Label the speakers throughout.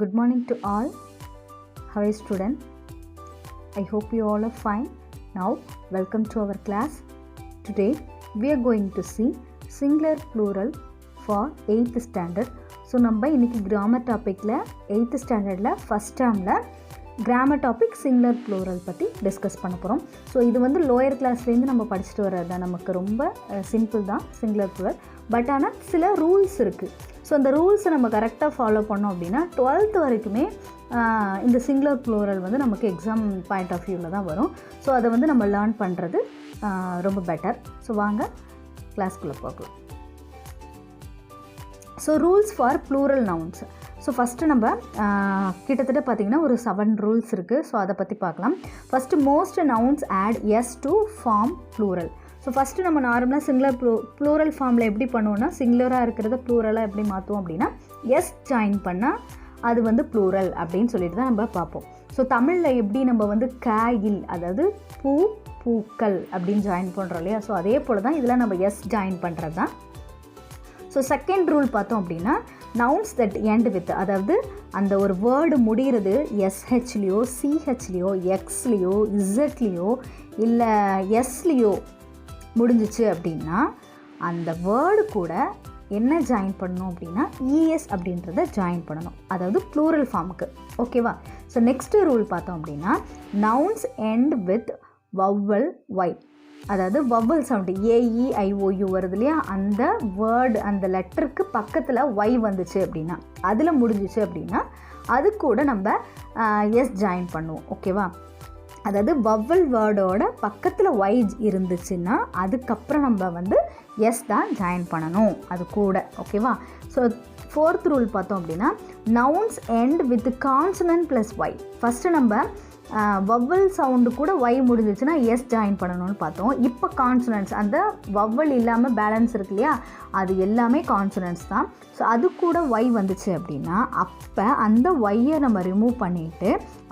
Speaker 1: Good morning to all. How are you, student? I hope you all are fine. Now, welcome to our class. Today, we are going to see singular plural for 8th standard. So, நம்ம இன்னைக்கு grammar topicல 8th standardல first termல grammar topic singular plural பற்றி discuss பண்ண போகிறோம். So இது வந்து lower கிளாஸ்லேருந்து நம்ம படிச்சுட்டு வர்றது தான். நமக்கு ரொம்ப சிம்பிள் தான் singular plural. பட் ஆனால் சில ரூல்ஸ் இருக்குது. ஸோ அந்த ரூல்ஸை நம்ம கரெக்டாக ஃபாலோ பண்ணோம் அப்படின்னா 12th வரைக்குமே இந்த சிங்குலர் ப்ளூரல் வந்து நமக்கு எக்ஸாம் பாயிண்ட் ஆஃப் வியூவில் தான் வரும். ஸோ அதை வந்து நம்ம லேர்ன் பண்ணுறது ரொம்ப பெட்டர். ஸோ வாங்க கிளாஸ்க்குள்ளே போகலாம். So rules for plural nouns. So first நம்ம கிட்டத்தட்ட பார்த்திங்கன்னா ஒரு 7 ரூல்ஸ் இருக்குது. ஸோ அதை பற்றி பார்க்கலாம். First most nouns add S to form plural. So first நம்ம நார்மலாக சிங்குலர் ப்ளூரல் ஃபார்மில் எப்படி பண்ணுவோம்னா சிங்குலராக இருக்கிறத ப்ளூரலாக எப்படி மாற்றுவோம் அப்படின்னா எஸ் ஜாயின் பண்ணால் அது வந்து ப்ளூரல் அப்படின்னு சொல்லிட்டு தான் நம்ம பார்ப்போம். ஸோ தமிழில் எப்படி நம்ம வந்து காயில் அதாவது பூ பூக்கள் அப்படின்னு ஜாயின் பண்ணுறோம் இல்லையா? ஸோ அதே போல் தான் இதில் நம்ம எஸ் ஜாயின் பண்ணுறது தான். ஸோ செகண்ட் ரூல் பார்த்தோம் அப்படின்னா நவுன்ஸ் தட் எண்ட் வித், அதாவது அந்த ஒரு வேர்டு முடிகிறது எஸ்ஹெச்லேயோ சிஹெச்லேயோ எக்ஸ்லேயோ இசட்லேயோ இல்லை எஸ்லேயோ முடிஞ்சிச்சு அப்படின்னா அந்த வேர்டு கூட என்ன ஜாயின் பண்ணணும் அப்படின்னா இஎஸ் அப்படின்றத ஜாயின் பண்ணணும், அதாவது ப்ளூரல் ஃபார்முக்கு. ஓகேவா? ஸோ நெக்ஸ்ட் ரூல் பார்த்தோம் அப்படின்னா nouns end with vowel y, அதாவது வவ்வல் சவுண்டு ஏஇஐஓயு வருது இல்லையா? அந்த வேர்டு அந்த லெட்டருக்கு பக்கத்தில் ஒய் வந்துச்சு அப்படின்னா அதில் முடிஞ்சிச்சு அப்படின்னா அது கூட நம்ம எஸ் ஜாயின் பண்ணுவோம். ஓகேவா? அதாவது வவ்வல் வேர்டோட பக்கத்தில் ஒய் இருந்துச்சுன்னா அதுக்கப்புறம் நம்ம வந்து எஸ் தான் ஜாயின் பண்ணணும் அது கூட. ஓகேவா? ஸோ ஃபோர்த் ரூல் பார்த்தோம் அப்படின்னா nouns end with consonant plus y. First நம்ம வவ்வல் சவுண்டு கூட ஒய் முடிஞ்சிச்சுன்னா எஸ் ஜாயின் பண்ணணும்னு பார்த்தோம். இப்போ கான்சனன்ட்ஸ் அந்த வவ்வல் இல்லாமல் பேலன்ஸ் இருக்கு இல்லையா? அது எல்லாமே கான்சனன்ட்ஸ் தான். ஸோ அது கூட ஒய் வந்துச்சு அப்படின்னா அப்போ அந்த ஒய்யை நம்ம ரிமூவ் பண்ணிவிட்டு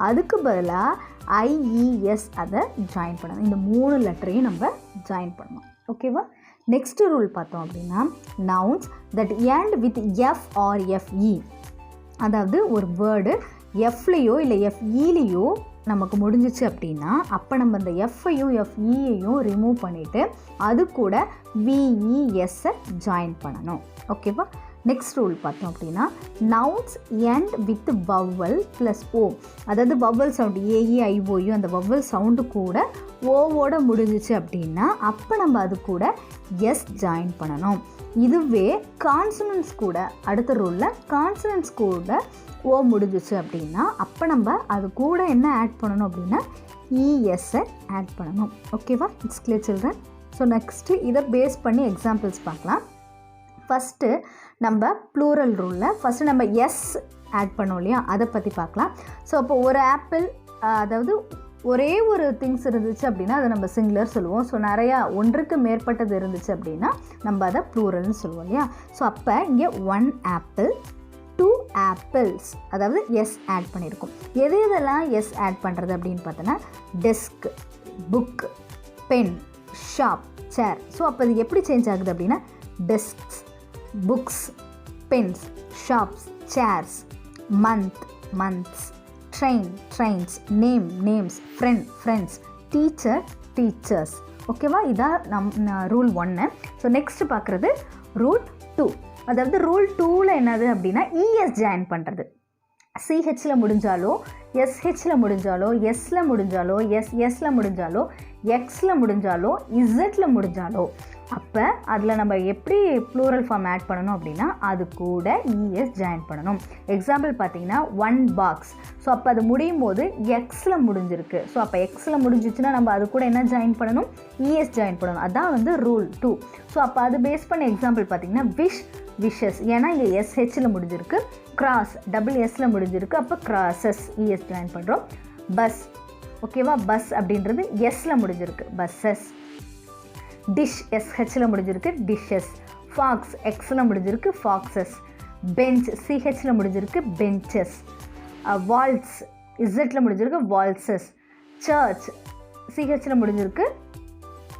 Speaker 1: அதுக்கு பதிலாக ஐஇஎஸ் அதை ஜாயின் பண்ணணும். இந்த 3 லெட்டரையும் நம்ம ஜாயின் பண்ணணும். ஓகேவா? நெக்ஸ்ட் ரூல் பார்த்தோம் அப்படின்னா nouns that end with F or F E, அதாவது ஒரு வேர்டு எஃப்லேயோ இல்லை எஃப்இலேயோ நமக்கு முடிஞ்சிச்சு அப்படின்னா அப்போ நம்ம அந்த எஃப்ஐயும் எஃப்இயையும் ரிமூவ் பண்ணிவிட்டு அது கூட விஇஎஸ்ஸை ஜாயின் பண்ணணும். ஓகேவா? நெக்ஸ்ட் ரூல் பார்த்தோம் அப்படின்னா nouns end with vowel plus O, அதாவது வவ்வல் சவுண்டு ஏஇஐஓயு அந்த வவ்வல் சவுண்டு கூட ஓவோட முடிஞ்சிச்சு அப்படின்னா அப்போ நம்ம அது கூட எஸ் ஜாயின் பண்ணணும். இதுவே கான்சனன்ஸ் கூட அடுத்த ரூலில் கான்சனன்ஸ் கூட ஓ முடிஞ்சிச்சு அப்படின்னா அப்போ நம்ம அது கூட என்ன ஆட் பண்ணணும் அப்படின்னா இஎஸ்ஸை ஆட் பண்ணணும். ஓகேவா? It's clear children? So next இதை பேஸ் பண்ணி எக்ஸாம்பிள்ஸ் பார்க்கலாம். ஃபஸ்ட்டு நம்ம ப்ளூரல் ரூலில் ஃபஸ்ட்டு நம்ம எஸ் ஆட் பண்ணோம் இல்லையா? அதை பற்றி பார்க்கலாம். ஸோ அப்போ ஒரு ஆப்பிள், அதாவது ஒரே ஒரு திங்ஸ் இருந்துச்சு அப்படின்னா அதை நம்ம சிங்குலர் சொல்லுவோம். ஸோ நிறையா ஒன்றுக்கு மேற்பட்டது இருந்துச்சு அப்படின்னா நம்ம அதை ப்ளூரல்னு சொல்லுவோம் இல்லையா? ஸோ அப்போ இங்கே 1 ஆப்பிள் 2 ஆப்பிள்ஸ், அதாவது எஸ் ஆட் பண்ணியிருக்கோம். எது இதெல்லாம் எஸ் ஆட் பண்ணுறது அப்படின்னு பார்த்தோன்னா desk, book, pen, shop, chair. ஸோ அப்போ இது எப்படி சேஞ்ச் ஆகுது அப்படின்னா desks, books, pens, shops, chairs, month, months, train, trains, name, names, friend, friends, teacher, teachers. ஓகேவா? இதான் ரூல் 1. ஸோ நெக்ஸ்ட் பார்க்குறது ரூல் 2. அதாவது ரூல் 2ல் என்னது அப்படின்னா இஎஸ் ஜாயின் பண்ணுறது. சிஹெச்சில் முடிஞ்சாலோ எஸ்ஹெச்சில் முடிஞ்சாலோ எஸ்ஸில் முடிஞ்சாலோ எஸ்எஸில் முடிஞ்சாலோ எக்ஸில் முடிஞ்சாலோ இசட்டில் முடிஞ்சாலோ அப்போ அதில் நம்ம எப்படி ப்ளூரல் ஃபார்ம் ஆட் பண்ணணும் அப்படின்னா அது கூட இஎஸ் ஜாயின் பண்ணணும். எக்ஸாம்பிள் பார்த்தீங்கன்னா 1 பாக்ஸ். ஸோ அப்போ அது முடியும் போது எக்ஸில் முடிஞ்சிருக்கு. ஸோ அப்போ எக்ஸில் முடிஞ்சிச்சுன்னா நம்ம அது கூட என்ன ஜாயின் பண்ணணும்? இஎஸ் ஜாயின் பண்ணணும். அதான் வந்து ரூல் 2. ஸோ அப்போ அது பேஸ் பண்ண எக்ஸாம்பிள் பார்த்தீங்கன்னா விஷ், விஷஸ், ஏன்னா இங்கே எஸ்ஹெச்சில் முடிஞ்சிருக்கு. கிராஸ் டபுள் எஸ்ஸில் முடிஞ்சிருக்கு, அப்போ கிராசஸ் இஎஸ் ஜாயின் பண்ணுறோம். பஸ், ஓகேவா? பஸ் அப்படின்றது எஸ்ஸில் முடிஞ்சிருக்கு, பஸ்ஸஸ். டிஷ் எஸ்ஹெச்சில் முடிஞ்சிருக்கு, டிஷ்ஷஸ். ஃபாக்ஸ் எக்ஸில் முடிஞ்சிருக்கு, ஃபாக்ஸஸ். பெஞ்ச் சிஹெச்சில் முடிஞ்சிருக்கு, பெஞ்சஸ். வால்ட்ஸ் இசட்டில் முடிஞ்சிருக்கு, வால்சஸ். சர்ச் சிஹெச்சில் முடிஞ்சிருக்கு,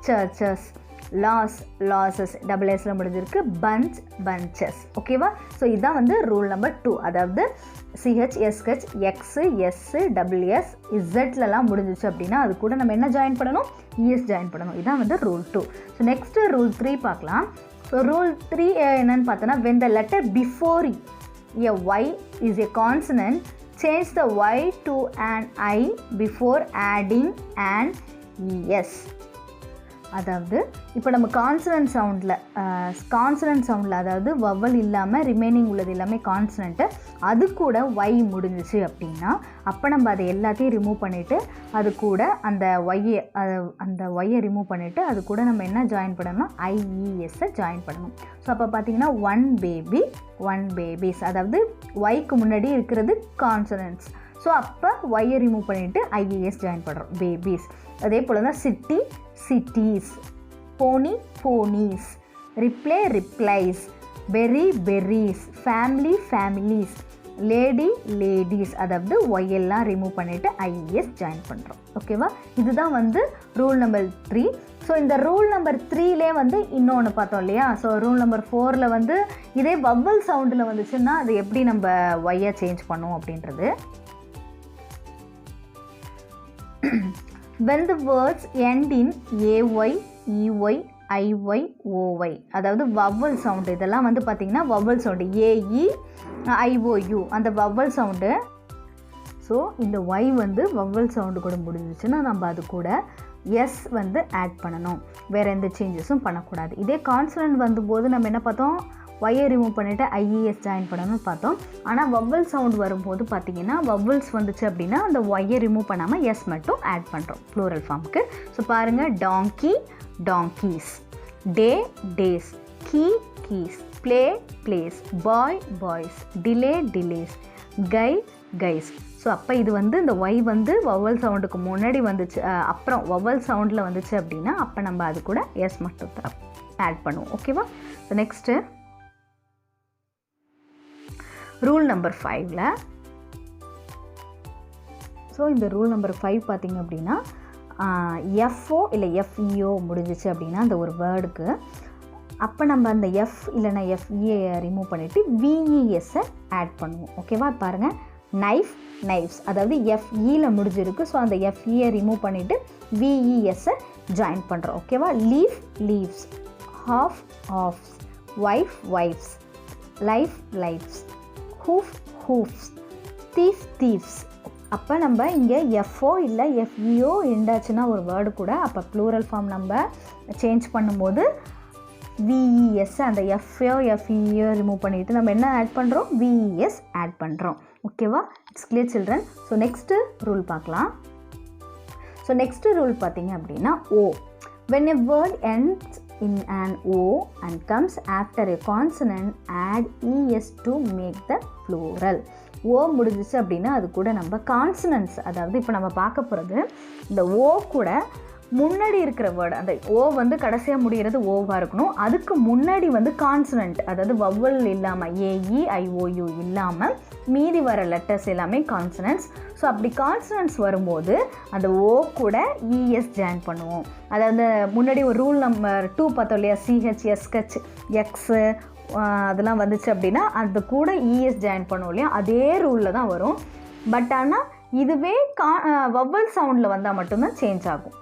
Speaker 1: சர்ச்சஸ். லாஸ், லாசஸ் டபுள் எஸ்ல முடிஞ்சிருக்கு, பஞ்ச், பஞ்சஸ். ஓகேவா? ஸோ இதுதான் வந்து ரூல் நம்பர் 2. அதாவது CH SH X S WS இசட்லலாம் முடிஞ்சிச்சு அப்படின்னா அது கூட நம்ம என்ன ஜாயின் பண்ணணும், இஎஸ் ஜாயின் பண்ணணும். இதான் வந்து ரூல் 2. ஸோ நெக்ஸ்ட்டு ரூல் 3 பார்க்கலாம். ஸோ ரூல் 3 என்னன்னு பார்த்தோன்னா, when the letter before a y is a consonant, change the y to an I before adding an es. அதாவது இப்போ நம்ம கான்சனன்ட் சவுண்டில் அதாவது வவல் இல்லாமல் ரிமைனிங் உள்ளது எல்லாமே கான்சனண்ட்டு, அது கூட ஒய் முடிஞ்சிச்சு அப்படின்னா அப்போ நம்ம அதை எல்லாத்தையும் ரிமூவ் பண்ணிவிட்டு அது கூட அந்த ஒய்யை ரிமூவ் பண்ணிவிட்டு அது கூட நம்ம என்ன ஜாயின் பண்ணணும்னா ஐஇஎஸ்ஸை ஜாயின் பண்ணணும். ஸோ அப்போ பார்த்தீங்கன்னா ஒன் பேபிஸ், அதாவது ஒய்க்கு முன்னாடி இருக்கிறது கான்சனன்ட்ஸ். ஸோ அப்போ ஒய்யை ரிமூவ் பண்ணிவிட்டு ஐஇஎஸ் ஜாயின் பண்ணுறோம், பேபிஸ். அதே போல் தான் city cities, pony ponies, reply replies, berry berries, family families, lady ladies, அதாவது ஒய்யெல்லாம் ரிமூவ் பண்ணிவிட்டு ஐஎஸ் ஜாயின் பண்ணுறோம். ஓகேவா? இதுதான் வந்து ரூல் நம்பர் 3. ஸோ இந்த ரூல் நம்பர் 3லே வந்து இன்னொன்று பார்த்தோம் இல்லையா? ஸோ ரூல் நம்பர் 4ல் வந்து இதே வவ்வல் சவுண்டில் வந்துச்சுன்னா அது எப்படி நம்ம ஒய்யை சேஞ்ச் பண்ணுவோம் அப்படின்றது. When the words end in ay, ey, iy, oy, அதாவது வவ்வல் சவுண்டு, இதெல்லாம் வந்து பார்த்திங்கன்னா வவ்வல் சவுண்டு, ஏஇ ஐஓயு அந்த வவ்வல் சவுண்டு. ஸோ இந்த ஒய் வந்து வவ்வல் சவுண்டு கூட முடிஞ்சிச்சுன்னா நம்ம அது கூட எஸ் வந்து ஆட் பண்ணணும், வேறு எந்த சேஞ்சஸும் பண்ணக்கூடாது. இதே கான்சனன்ட் வந்தபோது நம்ம என்ன பார்த்தோம், ஒய்யை ரிமூவ் பண்ணிவிட்டு ஐஇஎஸ் ஜாயின் பண்ணணும்னு பார்த்தோம். ஆனால் வவ்வல் சவுண்ட் வரும்போது பார்த்திங்கன்னா வவ்வல்ஸ் வந்துச்சு அப்படின்னா அந்த ஒய்யை ரிமூவ் பண்ணாமல் எஸ் மட்டும் ஆட் பண்ணுறோம் ப்ளூரல் ஃபார்முக்கு. ஸோ பாருங்கள், donkey donkeys, day days, key keys, play plays, boy boys, delay delays, guy guys. So அப்போ இது வந்து இந்த ஒய் வந்து வவ்வல் சவுண்டுக்கு முன்னாடி வந்துச்சு, அப்புறம் வவ்வல் சவுண்டில் வந்துச்சு அப்படின்னா அப்போ நம்ம அது கூட எஸ் மட்டும் ஆட் பண்ணுவோம். ஓகேவா? ஸோ நெக்ஸ்ட்டு ரூல் நம்பர் 5ல். ஸோ இந்த ரூல் நம்பர் 5 பார்த்திங்க அப்படின்னா எஃப்ஓ இல்லை எஃப்இஓ முடிஞ்சிச்சு அப்படின்னா அந்த ஒரு வேர்டுக்கு அப்போ நம்ம அந்த எஃப் இல்லைனா எஃப்இஏ ரிமூவ் பண்ணிவிட்டு விஇஎஸ்ஸை ஆட் பண்ணுவோம். ஓகேவா? பாருங்கள், நைஃப் நைஃப்ஸ், அதாவது எஃப்இயில் முடிஞ்சிருக்கு. ஸோ அந்த எஃப்இயை ரிமூவ் பண்ணிவிட்டு விஇஎஸ்ஸை ஜாயின் பண்ணுறோம். ஓகேவா? Leaf leaves, half halves, wife wives, life lives, hoof hooves, thief thieves. அப்போ நம்ம இங்கே எஃப்ஓ இல்லை எஃப்இஓ எண்டாச்சுன்னா ஒரு வேர்டு கூட அப்போ ப்ளூரல் ஃபார்ம் நம்ம சேஞ்ச் பண்ணும்போது விஇஎஸ் அந்த எஃப்ஓ எஃப்இஓ ரிமூவ் பண்ணிவிட்டு நம்ம என்ன ஆட் பண்ணுறோம், விஇஎஸ் ஆட் பண்ணுறோம். ஓகேவா? It's clear children. So next rule பார்க்கலாம். ஸோ நெக்ஸ்ட்டு ரூல் பார்த்தீங்க அப்படின்னா ஓ. when a word ends in an O and comes after a consonant, add es to make the plural. ஓ முடிஞ்சிச்சு அப்படின்னா அது கூட நம்ம கான்சனன்ட்ஸ், அதாவது இப்போ நம்ம பார்க்க போகிறது இந்த ஓ கூட முன்னாடி இருக்கிற வேர்டு, அந்த ஓ வந்து கடைசியாக முடிகிறது ஓவாக இருக்கணும். அதுக்கு முன்னாடி வந்து கான்சனன்ட், அதாவது வவ்வல் இல்லாமல் ஏஇ ஐஓயு இல்லாமல் மீதி வர லெட்டர்ஸ் எல்லாமே கான்சனன்ட்ஸ். ஸோ அப்படி கான்சனன்ட்ஸ் வரும்போது அந்த ஓ கூட இஎஸ் ஜாயின் பண்ணுவோம். அதாவது முன்னாடி ஒரு ரூல் நம்பர் 2 பார்த்தோம் இல்லையா, சிஹெச் எஸ்ஹெச் எக்ஸு அதெல்லாம் வந்துச்சு அப்படின்னா அது கூட இஎஸ் ஜாயின் பண்ணுவோம் இல்லையா, அதே ரூலில் தான் வரும். பட் ஆனால் இதுவே வவ்வல் சவுண்டில் வந்தால் மட்டும்தான் சேஞ்ச் ஆகும்.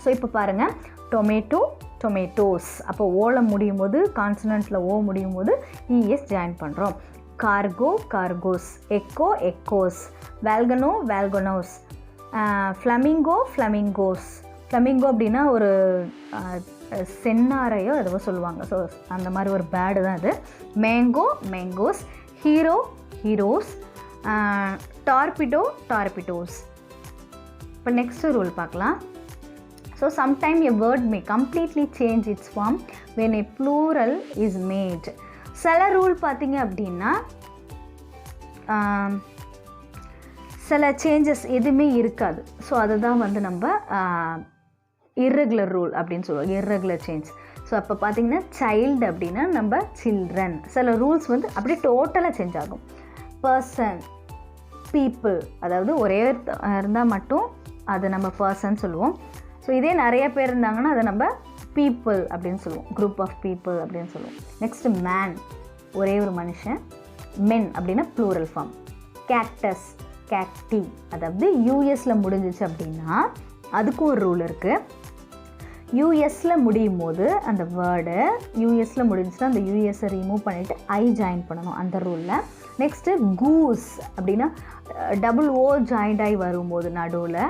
Speaker 1: ஸோ இப்போ பாருங்கள், டொமேட்டோ டொமேட்டோஸ், அப்போ ஓவில் முடியும் போது கான்சனன்ட்டில் ஓ முடியும் போது இஎஸ் ஜாயின் பண்ணுறோம். Cargo cargos, echo Eggoz, volcano volcanoes, flamingo flamingos. Flamingo அப்படின்னா ஒரு சென்னாரையோ எதுவோ சொல்லுவாங்க. ஸோ அந்த மாதிரி ஒரு பேர்டு தான் அது. Mango mangoes, hero heroes, torpedo torpedoes. இப்போ நெக்ஸ்ட் ரூல் பார்க்கலாம். So sometime a word may completely change its form when a plural is made. சில ரூல் பார்த்தீங்க அப்படின்னா சில சேஞ்சஸ் எதுவுமே இருக்காது. ஸோ அதுதான் வந்து நம்ம இர்ரெகுலர் ரூல் அப்படின்னு சொல்லுவோம், இர்ரெகுலர் சேஞ்ச். ஸோ அப்போ பார்த்தீங்கன்னா சைல்டு அப்படின்னா நம்ம சில்ட்ரன். சில ரூல்ஸ் வந்து அப்படியே டோட்டலாக சேஞ்ச் ஆகும். பர்சன் பீப்புள், அதாவது ஒரே இருந்தால் மட்டும் அது நம்ம பர்சன் சொல்லுவோம். ஸோ இதே நிறைய பேர் இருந்தாங்கன்னா அதை நம்ம பீப்புள் அப்படின்னு சொல்லுவோம், குரூப் ஆஃப் பீப்புள் அப்படின்னு சொல்லுவோம். நெக்ஸ்ட்டு மேன், ஒரே ஒரு மனுஷன். மென் அப்படின்னா ப்ளூரல் ஃபார்ம். கேக்டஸ், கேக்டி, அதாவது யூஎஸில் முடிஞ்சிச்சு அப்படின்னா அதுக்கும் ஒரு ரூல் இருக்குது. யூஎஸில் முடியும் போது அந்த வேர்டு யூஎஸில் முடிஞ்சுன்னா அந்த யூஎஸை ரிமூவ் பண்ணிவிட்டு ஐ ஜாயின் பண்ணணும் அந்த ரூலில். நெக்ஸ்ட்டு கூஸ் அப்படின்னா டபுள் ஓ ஜாயிண்ட் ஆகி வரும்போது நடுவில்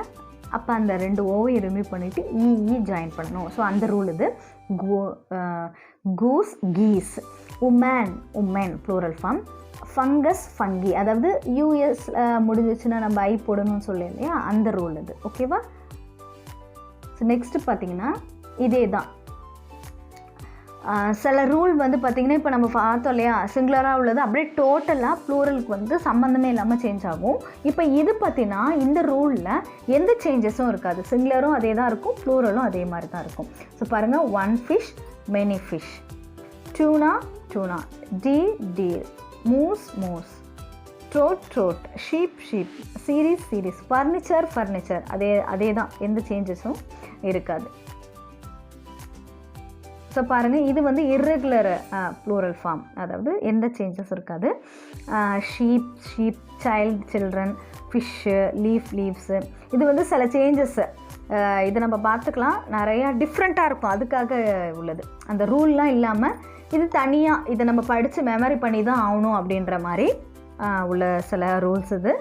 Speaker 1: அப்போ அந்த 2 ஓவையும் ரிமூவ் பண்ணிவிட்டு இஇ ஜாயின் பண்ணணும். ஸோ அந்த ரூல் இது. Goose, geese. Woman, women plural form. Fungus, fungi, அதாவது யூஎஸ் முடிஞ்சிச்சுன்னா நம்ம ஐ போடணும்னு சொல்லி இல்லையா அந்த ரூல் இது. ஓகேவா? ஸோ நெக்ஸ்ட்டு பார்த்தீங்கன்னா இதே தான். சில ரூல் வந்து பார்த்திங்கன்னா இப்போ நம்ம பார்த்தோம் இல்லையா சிங்குலராக உள்ளது அப்படியே டோட்டலாக ப்ளூரலுக்கு வந்து சம்மந்தமே இல்லாமல் சேஞ்ச் ஆகும். இப்போ இது பார்த்திங்கன்னா இந்த ரூலில் எந்த சேஞ்சஸும் இருக்காது. சிங்குலரும் அதே தான் இருக்கும், ப்ளூரலும் அதே மாதிரி தான் இருக்கும். ஸோ பாருங்கள், 1 fish, many fish. Tuna, tuna. Deer, deer. Moose, moose. Trout, trout. Sheep, sheep. Series, series. Furniture, furniture. அதே தான், எந்த சேஞ்சஸும் இருக்காது. ஸோ பாருங்கள், இது வந்து இர்ரெகுலர் ப்ளூரல் ஃபார்ம், அதாவது எந்த சேஞ்சஸ் இருக்காது. Sheep, sheep. Child, children. Fish, leaf, leaves. இது வந்து சில சேஞ்சஸ்ஸு இது நம்ம பார்த்துக்கலாம், நிறையா டிஃப்ரெண்ட்டாக இருக்கும், அதுக்காக உள்ளது. அந்த ரூல்லாம் இல்லாமல் இது தனியாக இதை நம்ம படித்து மெமரி பண்ணி தான் ஆகணும் அப்படின்ற மாதிரி உள்ள சில ரூல்ஸ் இது.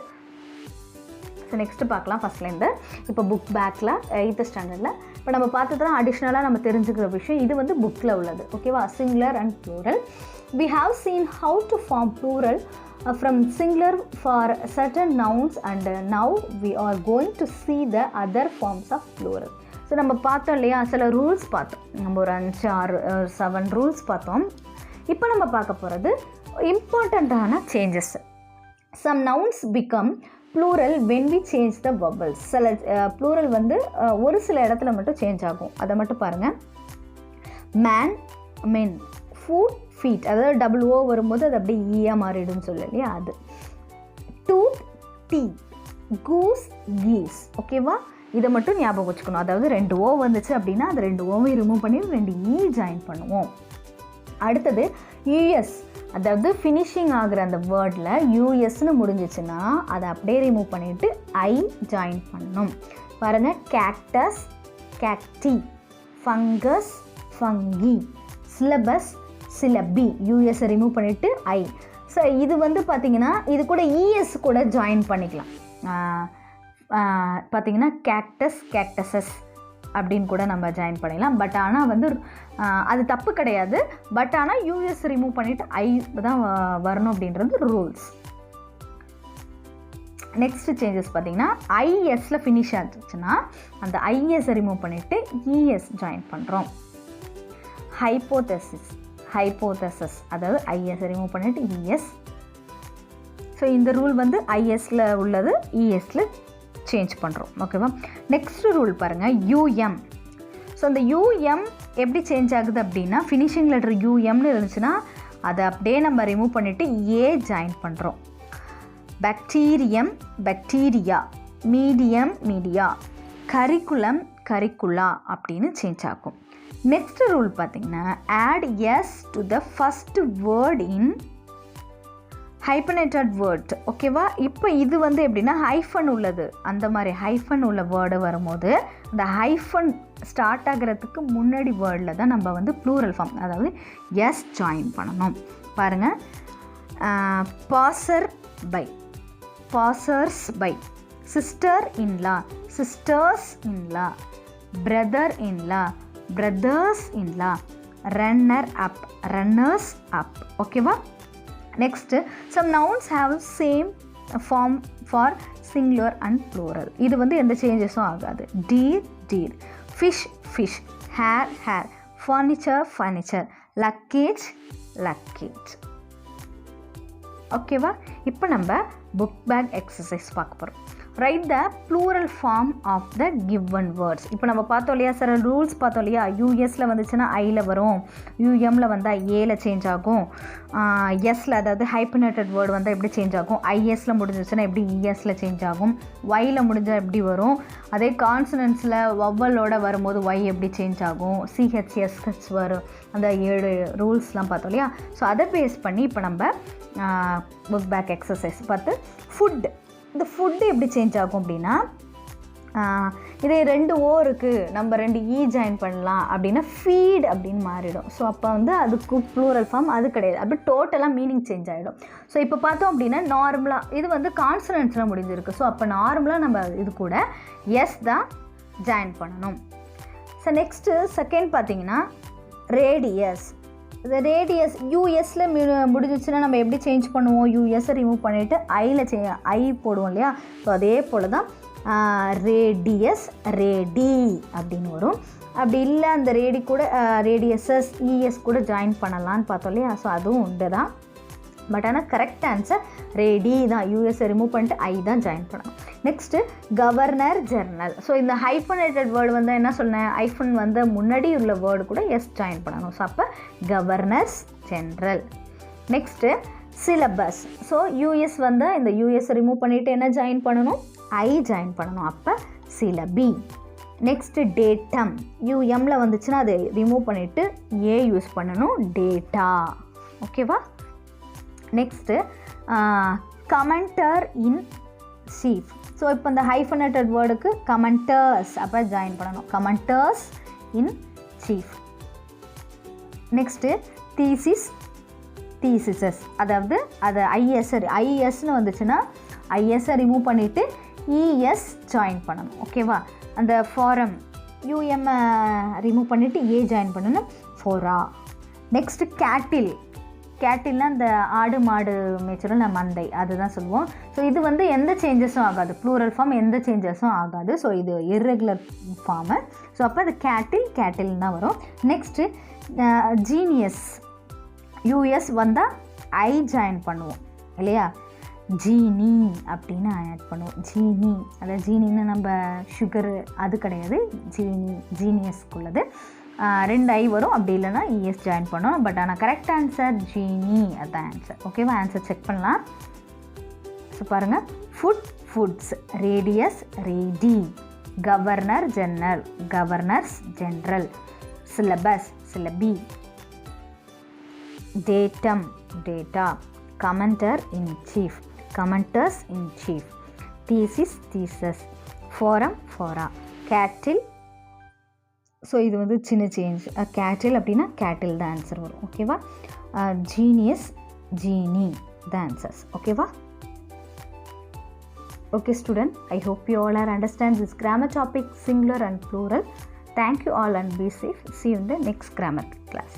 Speaker 1: ஸோ நெக்ஸ்ட்டு பார்க்கலாம் ஃபஸ்ட்லேருந்து. இப்போ புக் பேக்கில் 8th ஸ்டாண்டர்டில் இப்போ நம்ம பார்த்ததுலாம் அடிஷ்னலாக நம்ம தெரிஞ்சுக்கிற விஷயம் இது வந்து புக்கில் உள்ளது. ஓகேவா? Singular and plural. We have seen how to form plural from singular for certain nouns and now we are going to see the other forms of plural. So நம்ம பார்த்தோம் இல்லையா சில ரூல்ஸ் பார்த்தோம், நம்ம ஒரு 5, 6, 7 ரூல்ஸ் பார்த்தோம். இப்போ நம்ம பார்க்க போகிறது இம்பார்ட்டண்ட்டான changes. Some nouns become plural when we change the vowels. சில ப்ளூரல் வந்து ஒரு சில இடத்துல மட்டும் சேஞ்ச் ஆகும், அதை மட்டும் பாருங்கள். மேன், மென். ஃபுட், ஃபீட், அதாவது டபுள் ஓ வரும்போது அது அப்படியே ஈயாக மாறிடுன்னு சொல்லு இல்லையா அது. Tooth, teeth. Goose, keys. ஓகேவா? இதை மட்டும் ஞாபகம் வச்சுக்கணும். அதாவது 2 ஓ வந்துச்சு அப்படின்னா அது 2 ஓவையும் ரிமூவ் பண்ணி 2 ஈ ஜாயின் பண்ணுவோம். அடுத்தது யூஎஸ், அதாவது ஃபினிஷிங் ஆகிற அந்த வேர்டில் யூஎஸ்ன்னு முடிஞ்சிச்சுன்னா அதை அப்படியே ரிமூவ் பண்ணிவிட்டு ஐ ஜாயின் பண்ணணும். பாருங்கள், cactus, cacti. Fungus, fungi. Syllabus, syllabi. யூஎஸ்ஸை ரிமூவ் பண்ணிவிட்டு ஐ. ஸோ இது வந்து பார்த்திங்கன்னா இது கூட இஎஸ் கூட ஜாயின் பண்ணிக்கலாம். பார்த்திங்கன்னா கேக்டஸ், கேக்டஸஸ் அப்படின்னு கூட நம்ம ஜாயின் பண்ணிடலாம். பட் ஆனால் வந்து அது தப்பு கிடையாது. பட் ஆனால் யூஎஸ் ரிமூவ் பண்ணிவிட்டு ஐ தான் வரணும் அப்படின்றது ரூல்ஸ். நெக்ஸ்ட் சேஞ்சஸ் பார்த்திங்கன்னா ஐஎஸ்ல ஃபினிஷ் ஆச்சுன்னா அந்த ஐஎஸ் ரிமூவ் பண்ணிவிட்டு இஎஸ் ஜாயின் பண்ணுறோம். ஹைப்போதெசிஸ், ஹைப்போதெசிஸ், அதாவது ஐஎஸ் ரிமூவ் பண்ணிவிட்டு இஎஸ். ஸோ இந்த ரூல் வந்து ஐஎஸ்ல உள்ளது இஎஸ்ல சேஞ்ச் பண்ணுறோம். ஓகேவா? நெக்ஸ்ட் ரூல் பாருங்கள், யூஎம். ஸோ அந்த யூஎம் எப்படி சேஞ்ச் ஆகுது அப்படின்னா ஃபினிஷிங் லெட்டர் யூஎம்னு இருந்துச்சுன்னா அதை அப்படியே நம்ம ரிமூவ் பண்ணிவிட்டு ஏ ஜாயின் பண்ணுறோம். Bacterium, bacteria. Medium, media. Curriculum, curricula அப்படின்னு சேஞ்ச் ஆகும். நெக்ஸ்ட் ரூல் பார்த்திங்கன்னா add S to the first word in hyphenated word. ஓகேவா? இப்போ இது வந்து எப்படின்னா ஹைஃபன் உள்ளது, அந்த மாதிரி ஹைஃபன் உள்ள வேர்டு வரும்போது அந்த ஹைஃபன் ஸ்டார்ட் ஆகிறதுக்கு முன்னாடி வேர்டில் தான் நம்ம வந்து ப்ளூரல் ஃபார்ம், அதாவது எஸ் ஜாயின் பண்ணணும். பாருங்கள், passer by, passers by. Sister in law, sisters in law. Brother in law, brothers in law. Runner up, runners up. ஓகேவா? Next some nouns have same form for singular and plural. இது வந்து எந்த சேஞ்சஸும் ஆகாது. Deer, deer. Fish, fish. Hair, hair. Furniture, furniture. Luggage, luggage. ஓகேவா? இப்போ நம்ம book back exercise பார்க்க போகிறோம். Write the plural form of the given words. இப்போ நம்ம பார்த்தோம் இல்லையா சார், ரூல்ஸ் பார்த்தோம் இல்லையா, யூஎஸில் வந்துச்சுன்னா ஐயில் வரும், யூஎம்மில் வந்தால் ஏல சேஞ்ச் ஆகும், எஸ்ஸில் அதாவது ஹைப்பனேட்டட் வேர்டு வந்தால் எப்படி சேஞ்ச் ஆகும், ஐஎஸில் முடிஞ்சிச்சுன்னா எப்படி இஎஸில் சேஞ்ச் ஆகும், ஒயில் முடிஞ்சால் எப்படி வரும், அதே கான்சனன்ஸில் வவ்வலோட வரும்போது ஒய் எப்படி சேஞ்ச் ஆகும், சிஹெச்எஸ்ஹெச் வரும், அந்த 7 ரூல்ஸ்லாம் பார்த்தோம் இல்லையா. ஸோ அதை பேஸ் பண்ணி இப்போ நம்ம புக் பேக் எக்ஸசைஸ் பார்த்து ஃபுட், இந்த ஃபுட்டு எப்படி சேஞ்ச் ஆகும் அப்படின்னா, இதே 2 ஓ இருக்குது, நம்ம 2 இ ஜாயின் பண்ணலாம் அப்படின்னா ஃபீட் அப்படின்னு மாறிடும். ஸோ அப்போ வந்து அதுக்கு ப்ளூரல் ஃபார்ம் அது கிடையாது, அப்படி டோட்டலாக மீனிங் சேஞ்ச் ஆகிடும். ஸோ இப்போ பார்த்தோம் அப்படின்னா நார்மலாக இது வந்து கான்சனன்ட்ஸில் முடிஞ்சிருக்கு. ஸோ அப்போ நார்மலாக நம்ம இது கூட எஸ் தான் ஜாயின் பண்ணணும். ஸோ நெக்ஸ்ட்டு செகண்ட் பார்த்தீங்கன்னா ரேடியஸ். இந்த ரேடியஸ் யூஎஸில் முடிஞ்சிச்சுன்னா நம்ம எப்படி சேஞ்ச் பண்ணுவோம், யூஎஸை ரிமூவ் பண்ணிவிட்டு ஐ போடுவோம் இல்லையா. ஸோ அதே போல் தான் ரேடியஸ் ரேடி அப்படின்னு வரும். அப்படி இல்லை அந்த ரேடி கூட ரேடியஸஸ் இஎஸ் கூட ஜாயின் பண்ணலான்னு பார்த்தோம் இல்லையா. ஸோ அதுவும் உண்டு தான், பட் ஆனால் கரெக்ட் ஆன்சர் ரேடி தான். யூஎஸை ரிமூவ் பண்ணிட்டு ஐ தான் ஜாயின் பண்ணணும். Next governor journal. ஸோ இந்த ஹைஃபனேட்டட் வேர்டு வந்து என்ன சொன்னேன், ஐஃபன் வந்து முன்னாடி உள்ள வேர்டு கூட எஸ் ஜாயின் பண்ணணும். ஸோ அப்போ governors general. Next syllabus. So US வந்து இந்த யூஎஸ் ரிமூவ் பண்ணிவிட்டு என்ன ஜாயின் பண்ணணும், ஐ ஜாயின் பண்ணணும். அப்போ சிலபி. Next datum. யூஎம்மில் வந்துச்சுன்னா அதை ரிமூவ் பண்ணிவிட்டு ஏ யூஸ் பண்ணணும், டேட்டா. ஓகேவா. Next commander in chief. So இப்போ இந்த ஹைஃபனேட்டட் வேர்டுக்கு கமெண்டர்ஸ் அப்போ ஜாயின் பண்ணணும், commanders in chief. Next thesis theses, அதாவது அது ஐஎஸ்ன்னு வந்துச்சுன்னா ஐஎஸ்ஸை ரிமூவ் பண்ணிவிட்டு இஎஸ் ஜாயின் பண்ணணும். ஓகேவா. அந்த ஃபாரம் யூஎம் ரிமூவ் பண்ணிவிட்டு ஏ ஜாயின் பண்ணணும், ஃபோரா. நெக்ஸ்ட்டு கேட்டில். கேட்டில்னால் இந்த ஆடு மாடு மேய்ச்சலும் நம்ம மந்தை அதுதான் சொல்லுவோம். ஸோ இது வந்து எந்த சேஞ்சஸும் ஆகாது, ப்ளூரல் ஃபார்ம் எந்த சேஞ்சஸும் ஆகாது. ஸோ இது இர்ரெகுலர் ஃபார்மு. ஸோ அப்போ அது கேட்டில் தான் வரும். Next genius. யூஎஸ் வந்தால் ஐ ஜாயின் பண்ணுவோம் இல்லையா, ஜீனி அப்படின்னு ஆட் பண்ணுவோம். ஜீனி, அதாவது ஜீனின்னு நம்ம சுகரு அது கிடையாது, ஜீனியஸ்க்குள்ளது 2 ஐ வரும். அப்படி இல்லைன்னா இஎஸ் ஜாயின் பண்ணோம். பட் ஆனால் கரெக்ட் ஆன்சர் ஜீனி, அதுதான் ஆன்சர். ஓகேவா. ஆன்சர் செக் பண்ணலாம். ஸோ பாருங்கள், foots, radius radii, governor general, governors general, syllabus syllabi, datum data, commander in chief, commanders in chief, thesis theses, forum fora, cattle. So இது வந்து சின்ன change. கேட்டில் அப்படின்னா கேட்டில் தான் ஆன்சர் வரும். ஓகேவா. ஜீனியஸ் ஜீனி த ஆன்சர்ஸ். ஓகேவா. Okay student, I hope you all are understand this grammar topic, singular and plural. Thank you all and be safe. See you in the next grammar class.